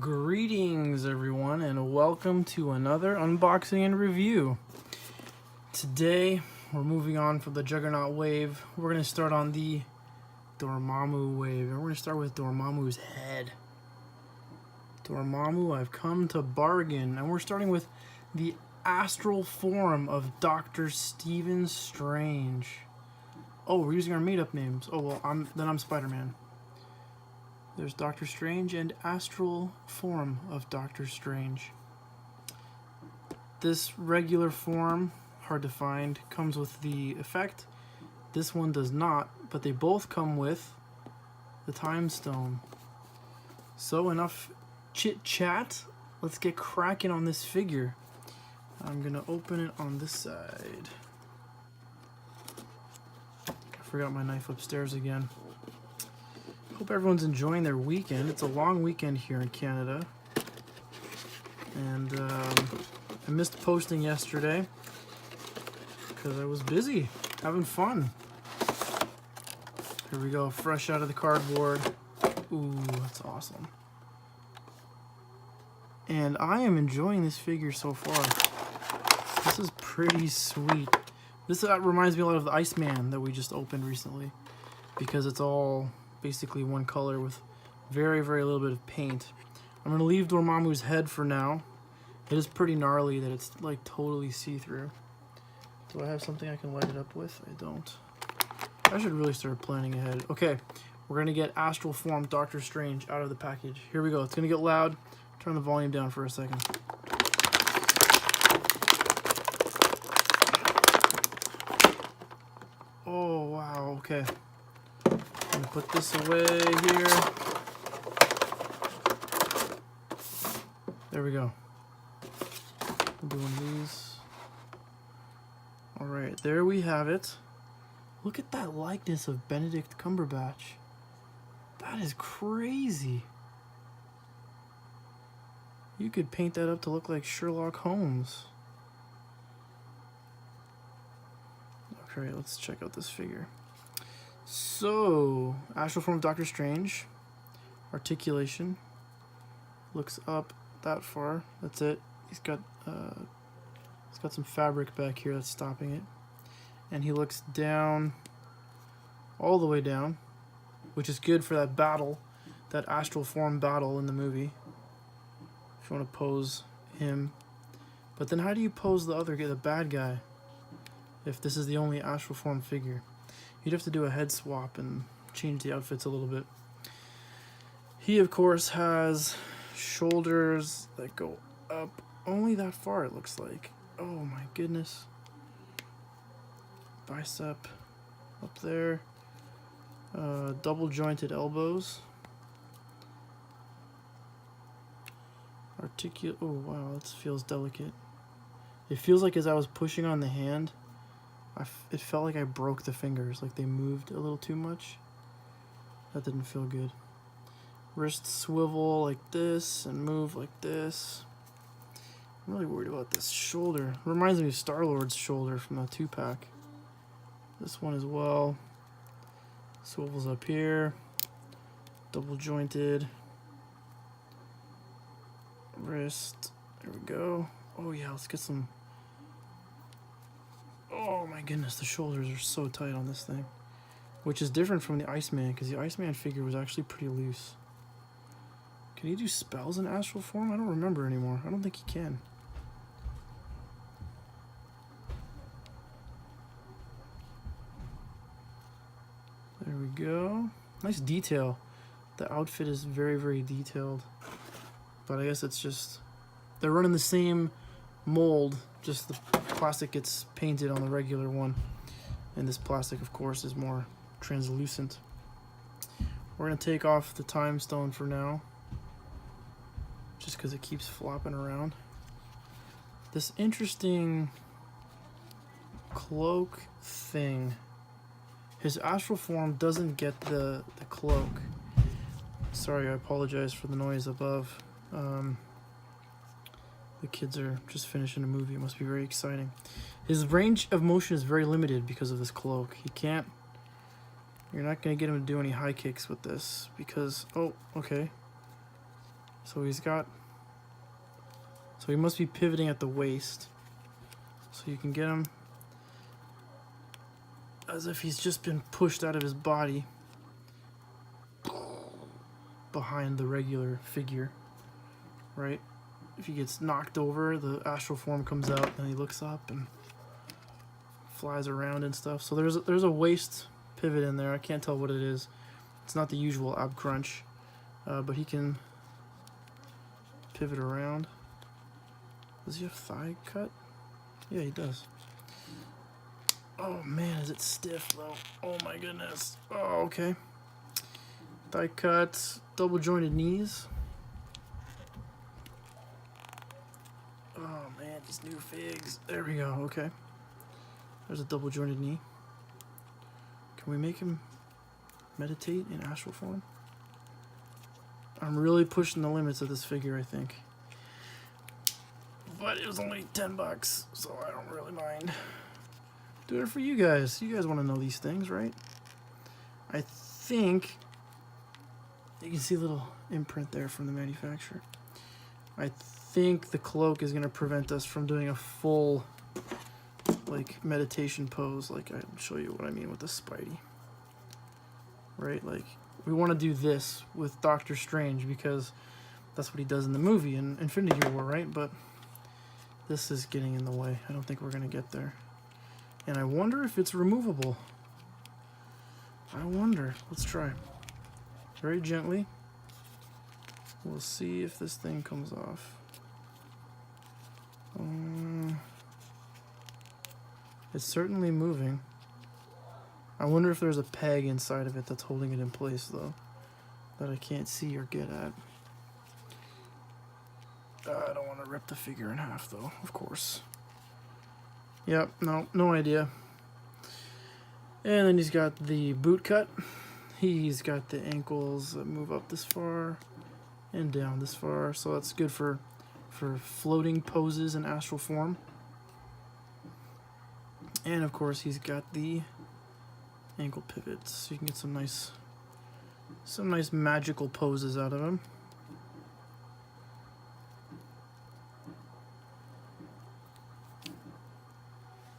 Greetings everyone and welcome to another unboxing and review. Today we're moving on from the Juggernaut wave. We're going to start on the Dormammu wave, and we're going to start with Dormammu's head. Dormammu, I've come to bargain, and we're starting with the astral form of Dr. Stephen Strange. Oh, we're using our made-up names. Oh well, I'm Spider-Man. There's Doctor Strange and astral form of Doctor Strange. This regular form, hard to find, comes with the effect. This one does not, but they both come with the Time Stone. So enough chit chat. Let's get cracking on this figure. I'm gonna open it on this side. I forgot my knife upstairs again. Hope everyone's enjoying their weekend. It's a long weekend here in Canada. And I missed posting yesterday because I was busy having fun. Here we go, fresh out of the cardboard. Ooh, that's awesome. And I am enjoying this figure so far. This is pretty sweet. This reminds me a lot of the Iceman that we just opened recently, because it's all basically one color with very little bit of paint. I'm going to leave Dormammu's head for now. It is pretty gnarly that it's like totally see-through. Do I have something I can light it up with? I don't. I should really start planning ahead. Okay, we're going to get astral form Doctor Strange out of the package. Here we go. It's going to get loud. Turn the volume down for a second. Oh, wow. Okay. I'm gonna put this away here. There we go. I'm doing these. Alright, there we have it. Look at that likeness of Benedict Cumberbatch. That is crazy. You could paint that up to look like Sherlock Holmes. Okay, let's check out this figure. So, astral form of Doctor Strange. Articulation. Looks up that far. That's it. He's got some fabric back here that's stopping it. And he looks down, all the way down, which is good for that battle, that astral form battle in the movie. If you want to pose him. But then how do you pose the other guy, the bad guy, if this is the only astral form figure? You'd have to do a head swap and change the outfits a little bit. He, of course, has shoulders that go up only that far, it looks like. Oh my goodness. Bicep up there. Double jointed elbows. Oh wow, that feels delicate. It feels like as I was pushing on the hand, it felt like I broke the fingers, like they moved a little too much. That didn't feel good. Wrist swivel like this and move like this. I'm really worried about this shoulder. It reminds me of Star-Lord's shoulder from that 2-pack. This one as well. Swivels up here. Double jointed. Wrist. There we go. Oh yeah, let's get some. Oh my goodness, the shoulders are so tight on this thing. Which is different from the Iceman, because the Iceman figure was actually pretty loose. Can he do spells in astral form? I don't remember anymore. I don't think he can. There we go. Nice detail. The outfit is very detailed. But I guess it's just, they're running the same mold, just the plastic gets painted on the regular one. And this plastic, of course, is more translucent. We're going to take off the Time Stone for now, just because it keeps flopping around. This interesting cloak thing. His astral form doesn't get the cloak. Sorry, I apologize for the noise above. The kids are just finishing a movie. It must be very exciting. His range of motion is very limited because of this cloak. He can't... You're not going to get him to do any high kicks with this because... Oh, okay. So he's got, so he must be pivoting at the waist. So you can get him as if he's just been pushed out of his body behind the regular figure, right? If he gets knocked over, the astral form comes out and he looks up and flies around and stuff. So there's a waist pivot in there. I can't tell what it is. It's not the usual ab crunch, but he can pivot around. Does he have thigh cut? Yeah, he does. Oh man, is it stiff though? Oh my goodness. Oh, okay. Thigh cut, double jointed knees. Oh man, these new figs. There we go, okay. There's a double jointed knee. Can we make him meditate in astral form? I'm really pushing the limits of this figure, I think. But it was only $10, so I don't really mind. Doing it for you guys. You guys want to know these things, right? I think you can see a little imprint there from the manufacturer. I think the cloak is going to prevent us from doing a full like meditation pose. Like I'll show you what I mean with the Spidey. Right? Like we want to do this with Doctor Strange because that's what he does in the movie in Infinity War, right? But this is getting in the way. I don't think we're going to get there. And I wonder if it's removable. I wonder. Let's try. Very gently. We'll see if this thing comes off. It's certainly moving. I wonder if there's a peg inside of it that's holding it in place, though, that I can't see or get at. I don't want to rip the figure in half, though, of course. Yep, no idea. And then he's got the boot cut. He's got the ankles that move up this far and down this far, so that's good for floating poses in astral form. And of course he's got the ankle pivots, so you can get some nice magical poses out of him.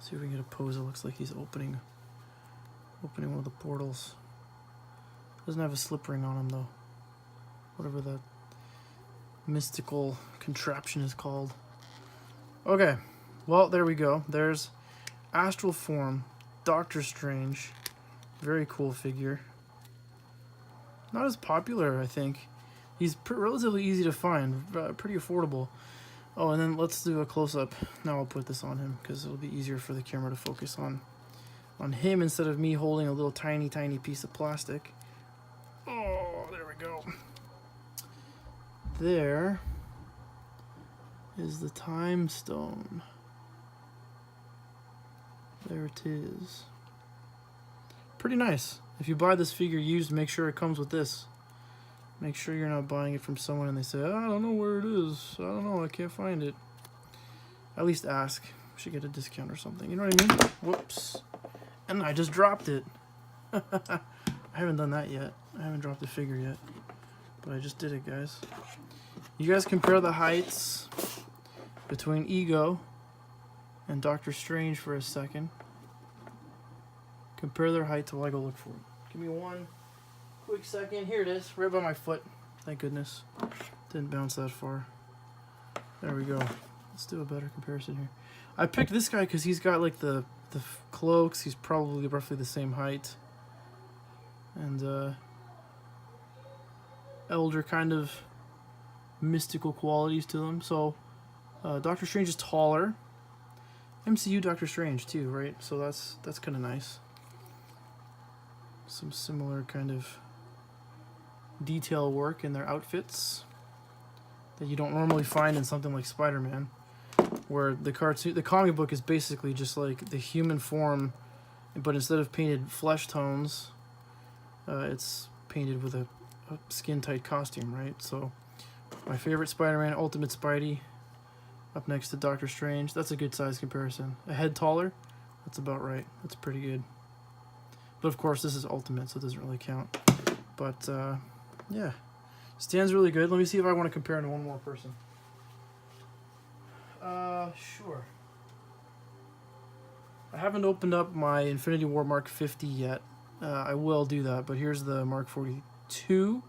See if we can get a pose that looks like he's opening one of the portals. Doesn't have a slip ring on him though. Whatever that mystical contraption is called. Okay, well there we go. There's astral form, Doctor Strange. Very cool figure. Not as popular, I think. He's relatively easy to find, pretty affordable. Oh, and then let's do a close-up. Now I'll put this on him because it'll be easier for the camera to focus on him instead of me holding a little tiny piece of plastic. Oh, there we go. There is the time stone. There it is. Pretty nice. If you buy this figure used, make sure it comes with this. Make sure you're not buying it from someone and they say, I don't know where it is. I don't know, I can't find it. At least ask. Should get a discount or something. You know what I mean? Whoops. And I just dropped it. I haven't done that yet. I haven't dropped the figure yet. But I just did it, guys. You guys compare the heights between Ego and Doctor Strange for a second. Compare their heights while I go look for it. Give me one quick second. Here it is, right by my foot. Thank goodness. Didn't bounce that far. There we go. Let's do a better comparison here. I picked this guy because he's got like the cloaks. He's probably roughly the same height. And elder kind of mystical qualities to them. So Doctor Strange is taller. MCU Doctor Strange too, right? So that's kind of nice. Some similar kind of detail work in their outfits that you don't normally find in something like Spider-Man, where the comic book is basically just like the human form, but instead of painted flesh tones, it's painted with a skin-tight costume, right? So my favorite Spider-Man, Ultimate Spidey, up next to Doctor Strange. That's a good size comparison. A head taller, that's about right. That's pretty good. But of course, this is Ultimate, so it doesn't really count. But yeah, Stands really good. Let me see if I want to compare him to one more person. Sure. I haven't opened up my Infinity War Mark 50 yet. I will do that, but here's the Mark 42,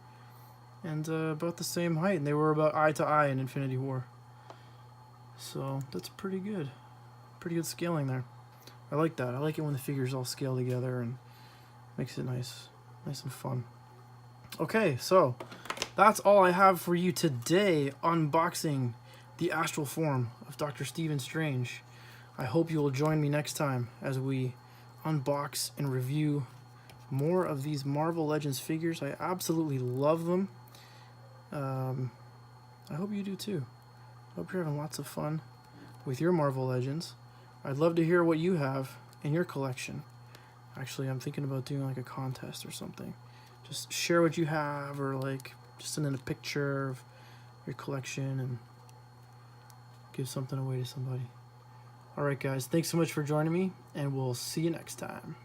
and about the same height, and they were about eye to eye in Infinity War. So that's pretty good. Pretty good scaling there. I like that. I like it when the figures all scale together and makes it nice and fun. Okay, so that's all I have for you today, unboxing the astral form of Dr. Stephen Strange. I hope you will join me next time as we unbox and review more of these Marvel Legends figures. I absolutely love them. I hope you do too. I hope you're having lots of fun with your Marvel Legends. I'd love to hear what you have in your collection. Actually, I'm thinking about doing like a contest or something. Just share what you have, or like just send in a picture of your collection and give something away to somebody. Alright guys, thanks so much for joining me, and we'll see you next time.